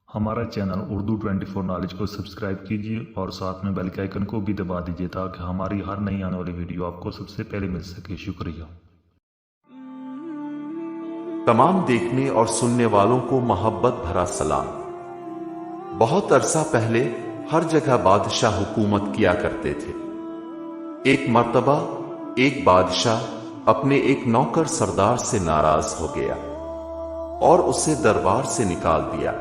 हमारा channel Urdu 24 knowledge को subscribe कीजिए और साथ में बेल के आइकन को भी दबा दीजिए ताकि हमारी हर नई आने वाली वीडियो आपको सबसे पहले मिल सके। शुक्रिया। तमाम देखने और सुनने वालों को मोहब्बत भरा सलाम। बहुत अरसा पहले हर जगह बादशाह हुकूमत किया करते थे। एक मर्तबा एक बादशाह अपने एक नौकर सरदार से नाराज हो गया और उसे दरबार से निकाल दिया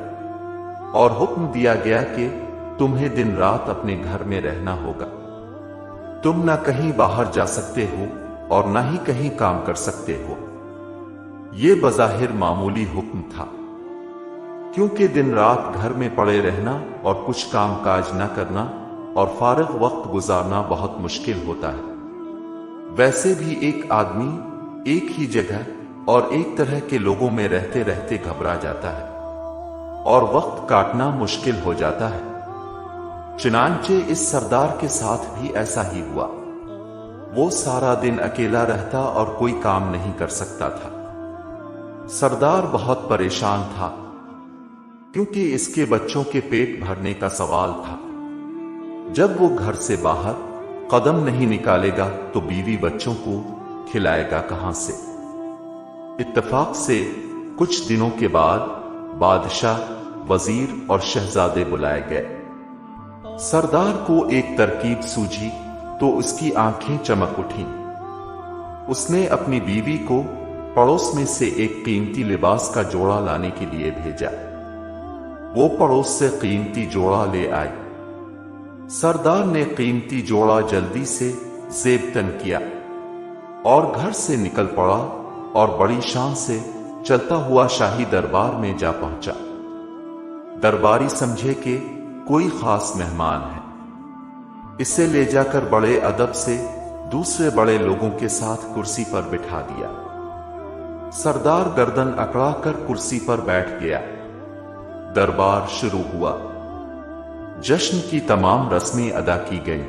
और हुक्म दिया गया कि तुम्हें दिन रात अपने घर में रहना होगा। तुम ना कहीं बाहर जा सकते हो और ना ही कहीं काम कर सकते हो। ये बज़ाहिर मामूली हुक्म था, क्योंकि दिन रात घर में पड़े रहना और कुछ काम काज न करना और फारिग वक्त गुजारना बहुत मुश्किल होता है। वैसे भी एक आदमी एक ही जगह और एक तरह के लोगों में रहते रहते घबरा जाता है और वक्त काटना मुश्किल हो जाता है। चुनांचे इस सरदार के साथ भी ऐसा ही हुआ। वो सारा दिन अकेला रहता और कोई काम नहीं कर सकता था। सरदार बहुत परेशान था, क्योंकि इसके बच्चों के पेट भरने का सवाल था। जब वो घर से बाहर कदम नहीं निकालेगा तो बीवी बच्चों को खिलाएगा कहां से। इत्तेफाक से कुछ दिनों के बाद बादशाह, वजीर और शहजादे बुलाए गए। सरदार को एक तरकीब सूझी तो उसकी आंखें चमक उठीं। उसने अपनी बीवी को पड़ोस में से एक कीमती लिबास का जोड़ा लाने के लिए भेजा। वो पड़ोस से कीमती जोड़ा ले आई। सरदार ने कीमती जोड़ा जल्दी से जेब तन किया और घर से निकल पड़ा और बड़ी शान से चलता हुआ शाही दरबार में जा पहुंचा। दरबारी समझे कि कोई खास मेहमान है, इसे ले जाकर बड़े अदब से दूसरे बड़े लोगों के साथ कुर्सी पर बिठा दिया। सरदार गर्दन अकड़ा कर कुर्सी पर बैठ गया। दरबार शुरू हुआ। जश्न की तमाम रस्में अदा की गईं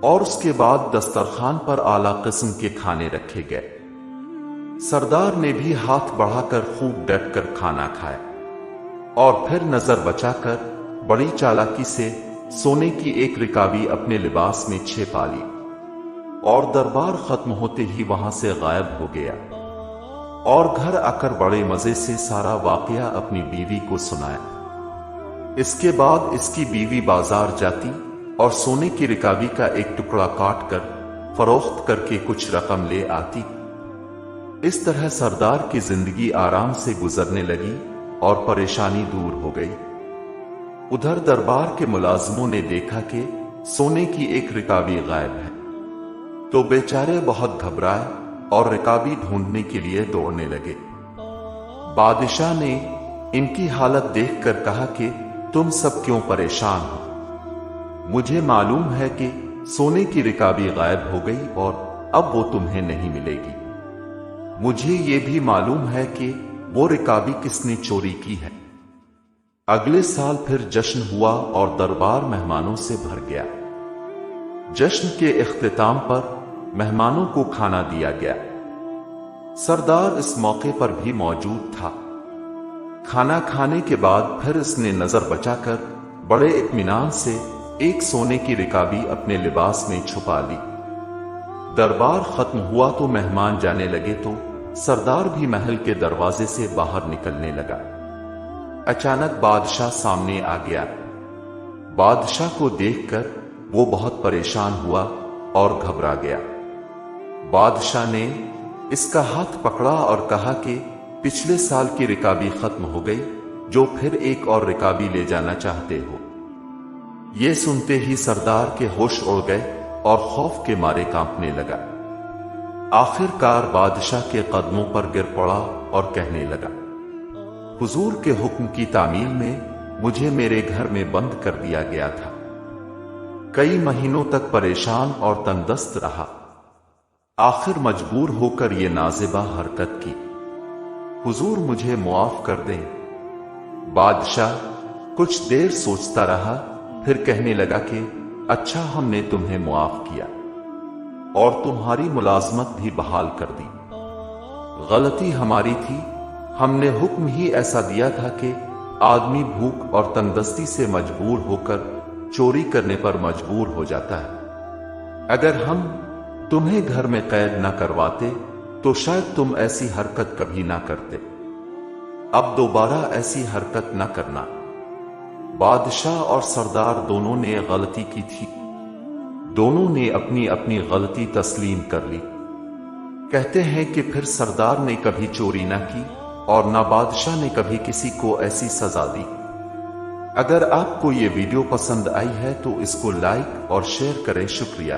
और उसके बाद दस्तरखान पर आला किस्म के खाने रखे गए। सरदार ने भी हाथ बढ़ाकर खूब डटकर खाना खाया और फिर नजर बचाकर बड़ी चालाकी से सोने की एक रिकाबी अपने लिबास में छिपा ली और दरबार खत्म होते ही वहां से गायब हो गया और घर आकर बड़े मजे से सारा वाकया अपनी बीवी को सुनाया। इसके बाद इसकी बीवी बाजार जाती और सोने की रिकाबी का एक टुकड़ा काट कर फरोख्त करके कुछ रकम ले आती। इस तरह सरदार की जिंदगी आराम से गुजरने लगी और परेशानी दूर हो गई। उधर दरबार के मुलाजिमों ने देखा कि सोने की एक रिकाबी गायब है, तो बेचारे बहुत घबराए और रिकाबी ढूंढने के लिए दौड़ने लगे। बादशाह ने इनकी हालत देखकर कहा कि तुम सब क्यों परेशान हो? मुझे मालूम है कि सोने की रिकाबी गायब हो गई और अब वो तुम्हें नहीं मिलेगी। मुझे ये भी मालूम है कि वो रिकाबी किसने चोरी की है। अगले साल फिर जश्न हुआ और दरबार मेहमानों से भर गया। जश्न के इख्तिताम पर मेहमानों को खाना दिया गया। सरदार इस मौके पर भी मौजूद था। खाना खाने के बाद फिर इसने नजर बचाकर बड़े इत्मीनान से एक सोने की रिकाबी अपने लिबास में छुपा ली। दरबार खत्म हुआ तो मेहमान जाने लगे तो सरदार भी महल के दरवाजे से बाहर निकलने लगा। अचानक बादशाह सामने आ गया। बादशाह को देखकर वो बहुत परेशान हुआ और घबरा गया। बादशाह ने इसका हाथ पकड़ा और कहा कि पिछले साल की रिकाबी खत्म हो गई, जो फिर एक और रिकाबी ले जाना चाहते हो। ये सुनते ही सरदार के होश उड़ गए और खौफ के मारे कांपने लगा। आखिरकार बादशाह के कदमों पर गिर पड़ा और कहने लगा, हुजूर के हुक्म की तामील में मुझे मेरे घर में बंद कर दिया गया था। कई महीनों तक परेशान और तंगदस्त रहा। आखिर मजबूर होकर ये नाज़िबा हरकत की। हुजूर मुझे मुआफ कर दें। बादशाह कुछ देर सोचता रहा, फिर कहने लगा कि अच्छा, हमने तुम्हें मुआफ किया और तुम्हारी मुलाजमत भी बहाल कर दी। गलती हमारी थी, हमने हुक्म ही ऐसा दिया था कि आदमी भूख और तंगदस्ती से मजबूर होकर चोरी करने पर मजबूर हो जाता है। अगर हम तुम्हें घर में कैद न करवाते तो शायद तुम ऐसी हरकत कभी ना करते। अब दोबारा ऐसी हरकत न करना। बादशाह और सरदार दोनों ने गलती की थी। दोनों ने अपनी अपनी गलती तस्लीम कर ली। कहते हैं कि फिर सरदार ने कभी चोरी न की और ना बादशाह ने कभी किसी को ऐसी सजा दी। अगर आपको ये वीडियो पसंद आई है तो इसको लाइक और शेयर करें। शुक्रिया।